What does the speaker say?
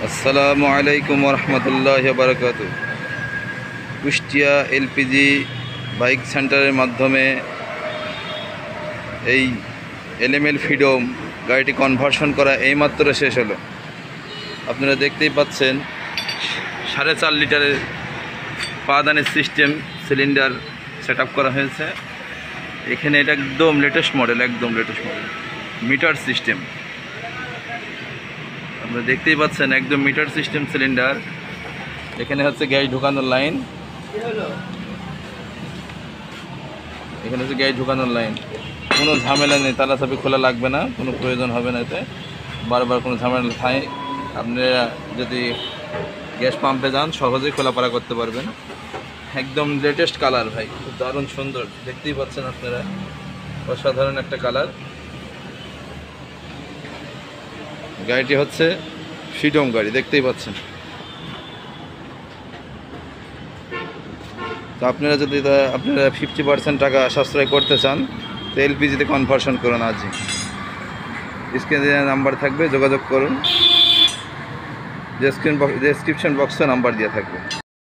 আসসালামু আলাইকুম রহমতুল্লাহ বারকাতু। Kushtia LPG bike সেন্টারের মাধ্যমে এই এলএমএল ফ্রিডম গাড়িটি কনভার্সন করা এইমাত্র শেষ হলো। আপনারা দেখতেই পাচ্ছেন 4.5 লিটারের পাদানের সিস্টেম সিলিন্ডার সেট করা হয়েছে এখানে। এটা একদম লেটেস্ট মডেল, মিটার সিস্টেম। আপনারা দেখতেই পাচ্ছেন একদম মিটার সিস্টেম সিলিন্ডার। এখানে হচ্ছে গ্যাস ঢোকানোর লাইন, কোনো ঝামেলা নেই, তালা চাবি খোলা লাগবে না, কোনো প্রয়োজন হবে না এতে, বারবার কোনো ঝামেলা থাই। আপনারা যদি গ্যাস পাম্পে যান সহজেই খোলাপাড়া করতে পারবেন। একদম লেটেস্ট কালার ভাই, খুব দারুণ সুন্দর, দেখতেই পাচ্ছেন আপনারা, অসাধারণ একটা কালার। গাড়িটি হচ্ছে ফ্রিডম গাড়ি, দেখতেই পাচ্ছেন। তো আপনারা যদি 50% টাকা সাশ্রয় করতে চান তো এলপিজিতে কনভার্সন করুন আজই। স্ক্রিনে নাম্বার থাকবে, যোগাযোগ করুন, ডেসক্রিপশন বক্সে নাম্বার দেওয়া থাকবে।